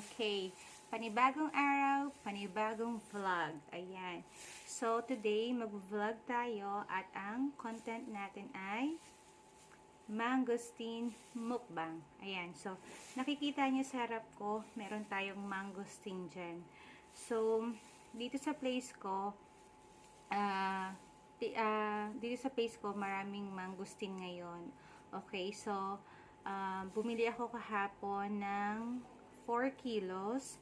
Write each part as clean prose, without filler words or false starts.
Okay, panibagong araw, panibagong vlog. Ayan. So, today, mag-vlog tayo at ang content natin ay mangosteen mukbang. Ayan. So, nakikita niyo sa harap ko, meron tayong mangosteen dyan. So, dito sa place ko, maraming mangosteen ngayon. Okay, so, bumili ako kahapon ng 4 kilos.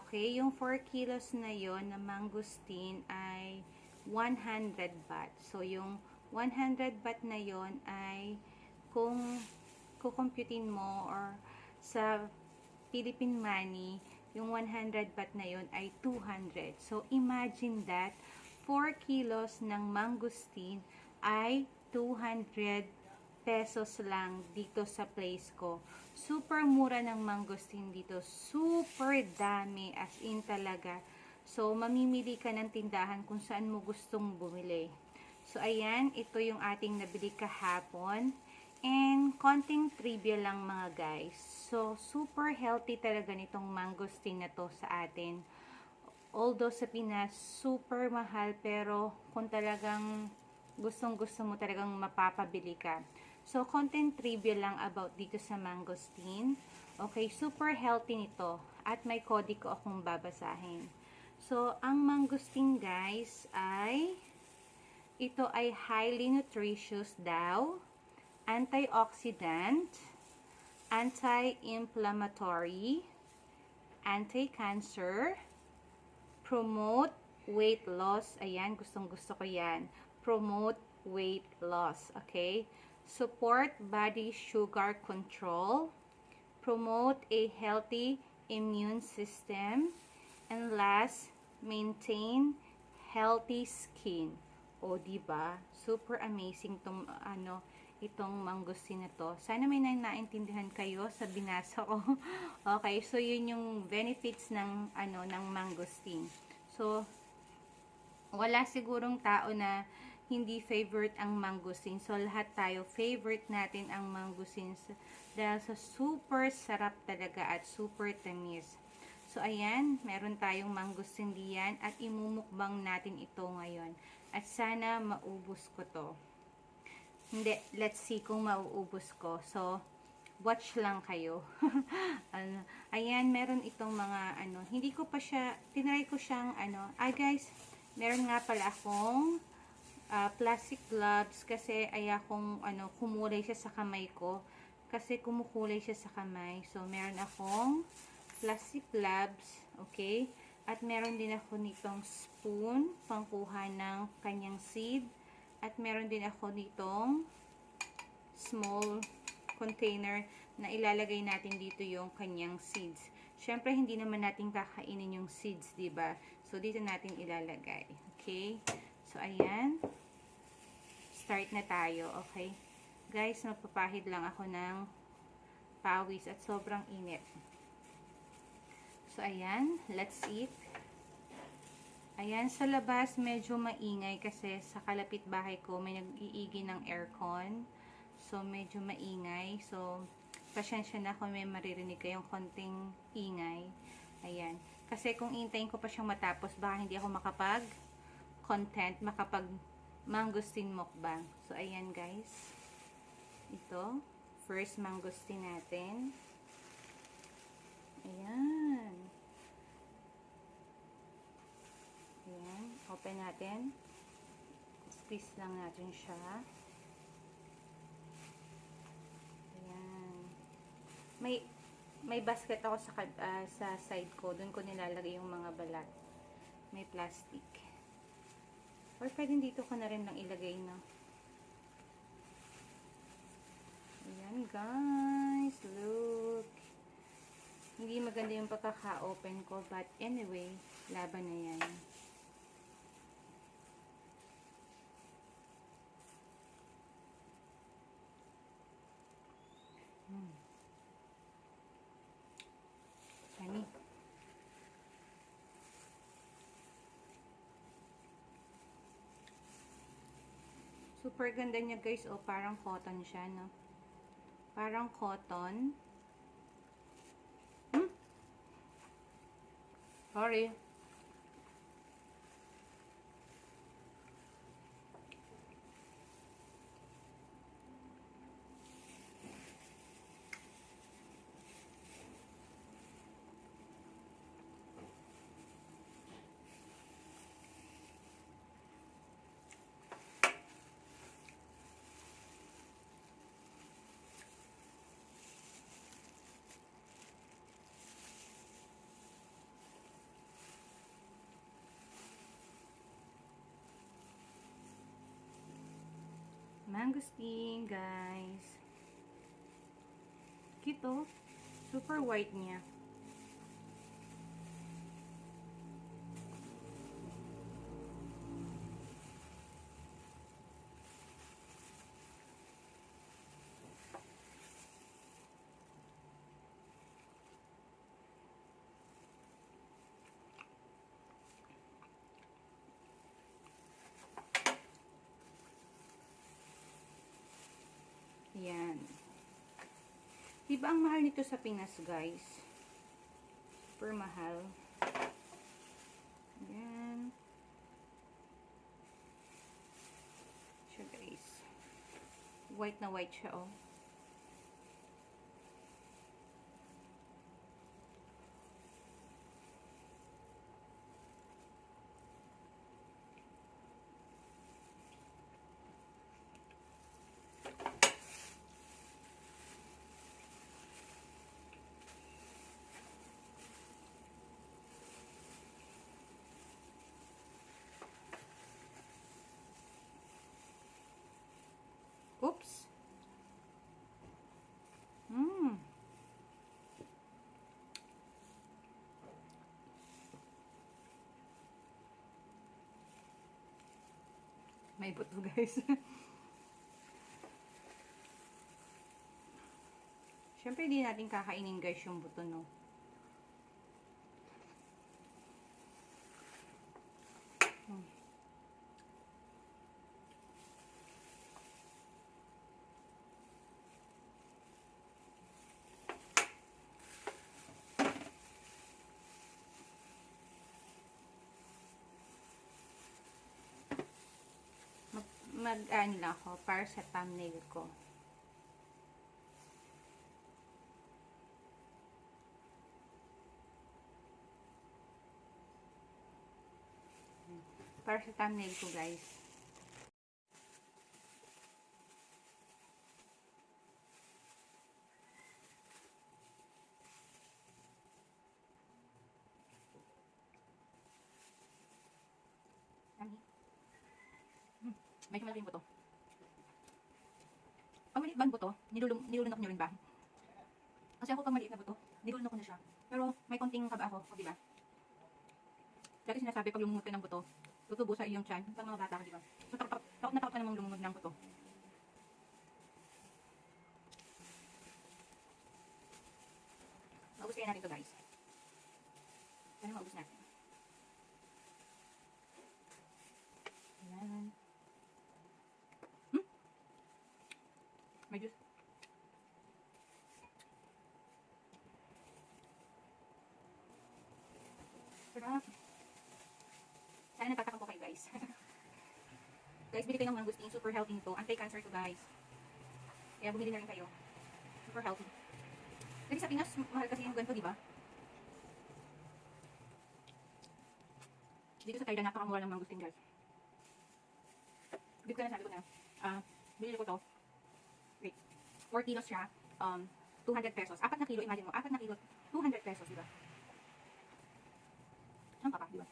Okay, yung 4 kilos na yon na mangosteen ay 100 baht. So, yung 100 baht na yon ay kung kukumputin mo or sa Philippine money, yung 100 baht na yon ay 200. So, imagine that 4 kilos ng mangosteen ay 200 pesos lang dito sa place ko. Super mura ng mangosteen dito. Super dami. As in talaga. So, mamimili ka ng tindahan kung saan mo gustong bumili. So, ayan. Ito yung ating nabili kahapon. And, konting trivia lang mga guys. So, super healthy talaga nitong mangosteen na to sa atin. Although sa Pinas, super mahal. Pero, kung talagang gustong-gusto mo talagang mapapabili ka. So, content trivia lang about dito sa mangosteen. Okay, super healthy nito. At may kodiko akong babasahin. So, ang mangosteen guys ito ay highly nutritious daw, antioxidant, anti-inflammatory, anti-cancer, promote weight loss. Ayan, gustong-gusto ko yan. Promote weight loss. Okay? Support body sugar control. Promote a healthy immune system. And last, maintain healthy skin. O, diba? Super amazing tong, itong mangosteen na to. Sana may naintindihan kayo sa binasa ko. Okay, so yun yung benefits ng, ng mangosteen. So, wala sigurong tao na hindi favorite ang mangosteen. So, lahat tayo, favorite natin ang mangosteen dahil sa super sarap talaga at super tamis. So, ayan, meron tayong mangosteen diyan at imumukbang natin ito ngayon. At sana maubos ko to. Hindi, let's see kung mauubos ko. So, watch lang kayo. Ayan, meron itong mga, hindi ko pa siya, tinry ko siyang, guys, meron nga pala akong plastic gloves kasi ayakong kumulay siya sa kamay ko kasi kumukulay siya sa kamay. So, meron akong plastic gloves, okay? At meron din ako nitong spoon pangkuha ng kanyang seed. At meron din ako nitong small container na ilalagay natin dito yung kanyang seeds. Syempre, hindi naman natin kakainin yung seeds, diba? So, dito natin ilalagay. Okay? So, ayan. Start na tayo, okay? Guys, magpapahid lang ako ng pawis at sobrang init. So, ayan. Let's eat. Ayan, sa labas medyo maingay kasi sa kalapit bahay ko may nag-iigi ng aircon. So, medyo maingay. So, pasensya na kung may maririnig kayong konting ingay. Ayan. Kasi kung intayin ko pa siyang matapos, baka hindi ako makapag-content, makapag-mangosteen mukbang. So, ayan guys. Ito. First mangosteen natin. Ayan. Ayan. Open natin. Squeeze lang natin siya. Ayan. May basket ako sa side ko. Doon ko nilalagay yung mga balat. May plastic. Or pwedeng dito ko na rin lang ilagay, no? Ayan, guys. Look. Hindi maganda yung pagkaka-open ko. But anyway, laban na yan. Tani. Super ganda niya guys. O, parang cotton siya, no? Parang cotton. Sorry. Mangosteen, guys. Cute, oh. Super white niya. Yan. Diba ang mahal nito sa Pinas, guys? Super mahal. Yan. Siya, guys. White na white siya, oh. Oops. May buto, guys. Siyempre, di natin kakainin, guys, yung buto, no? Mag-ano lang ako para sa thumbnail ko. Para sa thumbnail ko, guys. Medyo malaki yung buto. Pag maliit ba ang buto, nilulunok nyo rin ba? Kasi ako pag maliit na buto, nilulunok ko na siya. Pero may konting kaba ako, o diba? Dati sinasabi pag lumungod ka ng buto, tutubo sa iyong tiyan, pag mga bata ka, diba? So takot na takot ka namang lumungod ng buto. Maubos kaya natin ito, guys. Sana maubos natin. Ayan. May juice. Sarap. Sana nagtatakam po kayo, guys. Guys, bili kayo ng mangosteen. Super healthy nito. Anti-cancer to, guys. Kaya bumili na rin kayo. Super healthy. Kasi sa Pinas, mahal kasi yung ganito, di ba? Dito sa Thailand, napakamura ng mangosteen, guys. Dito na sabi ko na, binili ko to. Wait. 4 kilos siya. 200 pesos. 4 na kilo, imagine mo. 4 na kilo, 200 pesos, di ba? Ang kaka, di ba?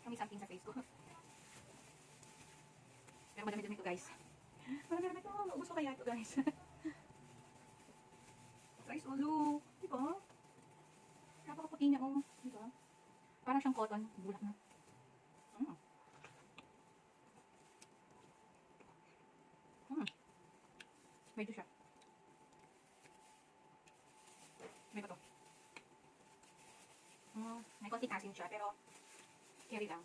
Kami something sa face ko. Pero madami-dami ito, guys. Madami-dami ito. Maubos ko kaya ito, guys. Guys, ulo. Di ba? Napakaputi niya, oh. Di ba? Parang siyang cotton. Bulak na. Medyo siya. May ba to? May konting asin siya, pero carry lang.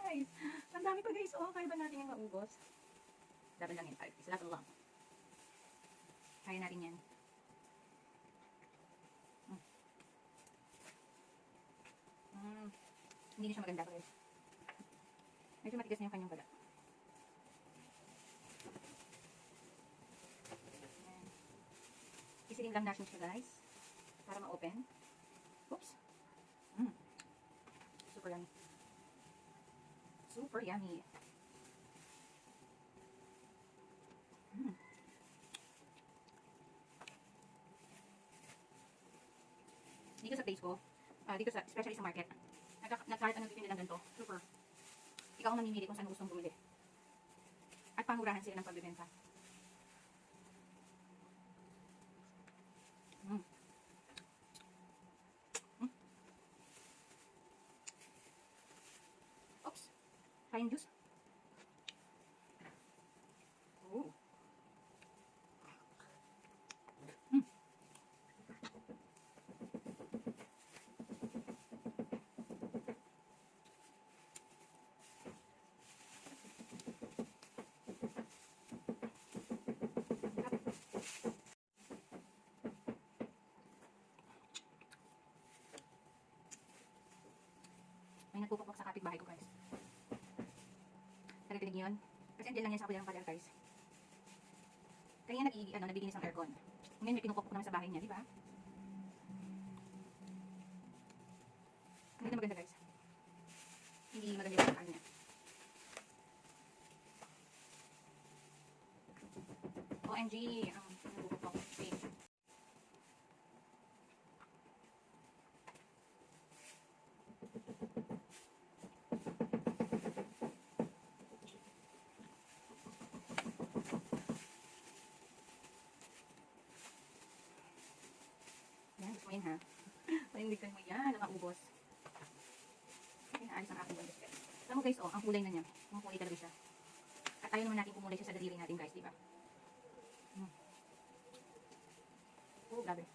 guys. Ang dami pa guys. Oh, kaya ba natin yung maubos? Laban lang yan. Laban lang. Kaya natin yan. Hindi na siya maganda guys. Medyo matigas na yung kanyang balat. Isiling lang natin siya guys. Para ma-open. Oops. Super yummy. Super yummy. Dito sa place ko, dito sa, especially sa market, kahit anong bibili lang ganito, super. Ikaw ang mamimili kung saan gustong bumili. At pangurahan sila ng pagbibenta. Oops. Kain juice. Oh. May nagpupukpok sa kapitbahay ko guys. Narinig niyo yun? Kasi hindi lang yan sa kabilang pala guys. Kaya naglilinis ang aircon. Ngayon may pinupukpok naman sa bahay niya, di ba? Hindi na maganda guys. Hindi maganda yung pagkain niya. OMG, ang nagpupukpok. Okay. Yan, gusto mo yan ha? Panindigan mo yan na maubos. Okay, naalis ang aking bonus guys. Alam mo guys, oh, ang kulay na niya. Ang kulay talaga siya. At ayaw naman natin pumulay siya sa daliri natin guys, diba? Oh, grabe.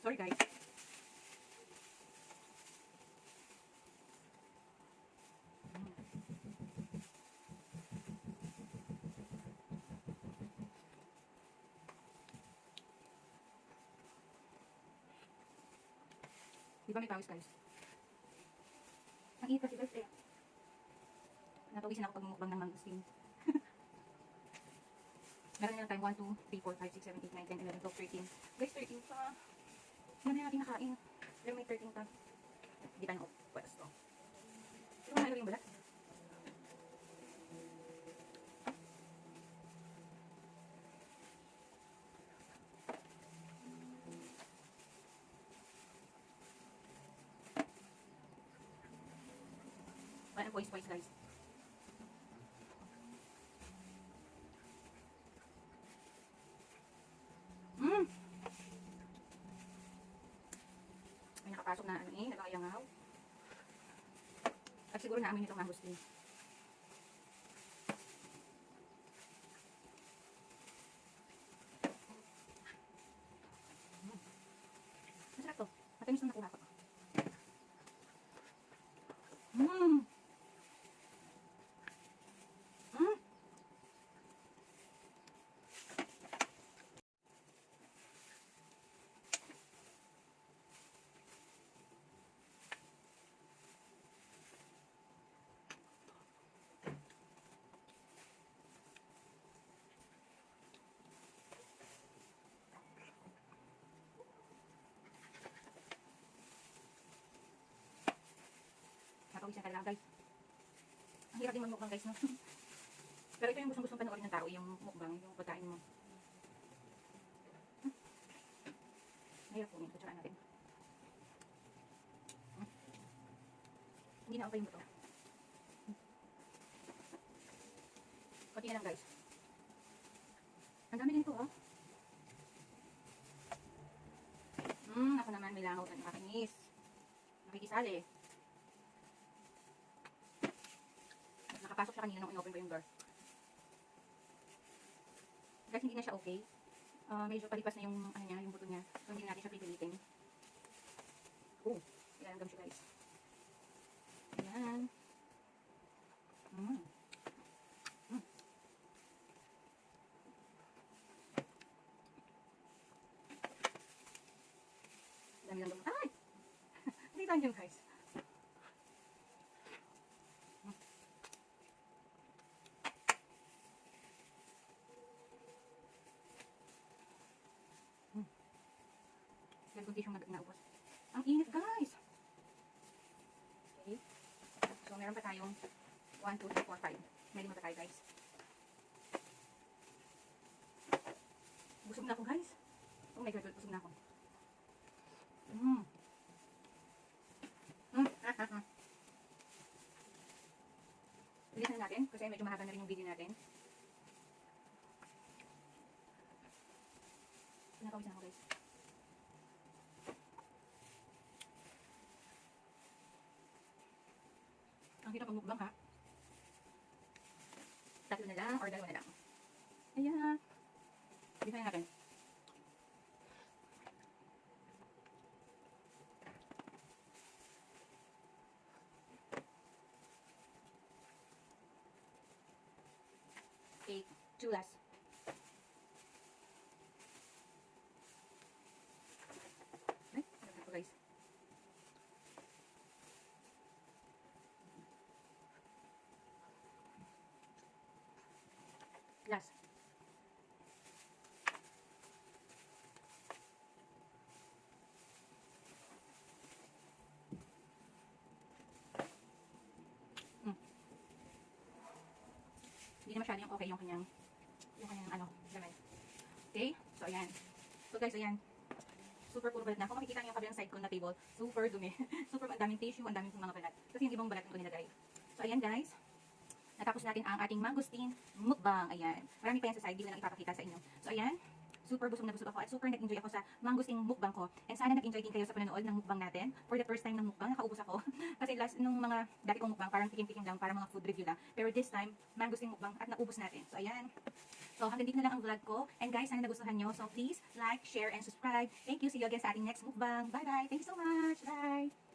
Sorry guys. Di ba may pawis guys? Ang init kasi guys eh. Napawisan ako pag mumukbang ng mangustin. Meron na lang time 1, 2, 3, 4, 5, 6, 7, 8, 9, 10, 11, 12, 13. Guys, 13 pa. Yan na natin nakain. Pero may 13 pa. Hindi tayo pwesto. Pero ano yung balat? Walang voice guys. May nakapasok na ano eh, nagayangaw. At siguro naamin itong mangustin. Masarap to. Matamis na nakuha ko. Napawisan talaga guys. Ang hirap din magmukbang guys, no? Pero ito yung gustong panoorin ng tao, yung mukbang, yung pagkain mo. Mahirap po yun, kutsaraan natin. Hindi na okay yung buto. Kunti na lang guys. Ang dami din ito, oh. Ako naman may langaw at nakakainis. Nakikisali. Nakapasok siya kanina nung in-open ko yung door. Guys, hindi na siya okay. medyo palipas na yung, ano niya, yung buto niya. So, hindi natin siya pipilitin. Oh, ilalagam siya guys. Ayan. Dami lang naman. Ay! Hindi tayo yun guys. Dahil kunti siyang naubos. Ang init guys! Okay. So, meron pa tayong 1, 2, 3, 4, 5. May 5 pa tayo guys. Busog na ako guys. Oh my god, busog na ako. Bilisan na natin kasi medyo mahaba na rin yung video natin. Pinakawisan ako guys. Ang hirap ang mukbang ha. Tatlo na lang or dalawa na lang. Ayan. Bilisan na natin. Okay, 2 last. Ay, nagdag ko guys. Last. Hindi na masyado yung okay yung kanyang ano, laman. Okay? So, ayan. So, guys, ayan. Super puro balat na. Kung makikita niyo yung kabilang side ko na table, super dumi. Super daming tissue, ang daming mga balat. Kasi yung ibang balat ko nilagay. So, ayan guys. Natapos natin ang ating mangosteen mukbang. Ayan. Marami pa yan sa side, di ko lang ipapakita sa inyo. So, ayan. Super busog na busog ako at super nag-enjoy ako sa mangosteen mukbang ko. And sana nag-enjoy din kayo sa panonood ng mukbang natin. For the first time ng mukbang, nakaubos ako. Kasi last nung mga dati kong mukbang, parang tikim-tikim lang, parang mga food review lang. Pero this time, mangosteen mukbang at naubos natin. So, ayan. So, hanggang dito na lang ang vlog ko. And guys, sana nagustuhan nyo. So, please like, share, and subscribe. Thank you. See you again sa ating next mukbang. Bye-bye. Thank you so much. Bye.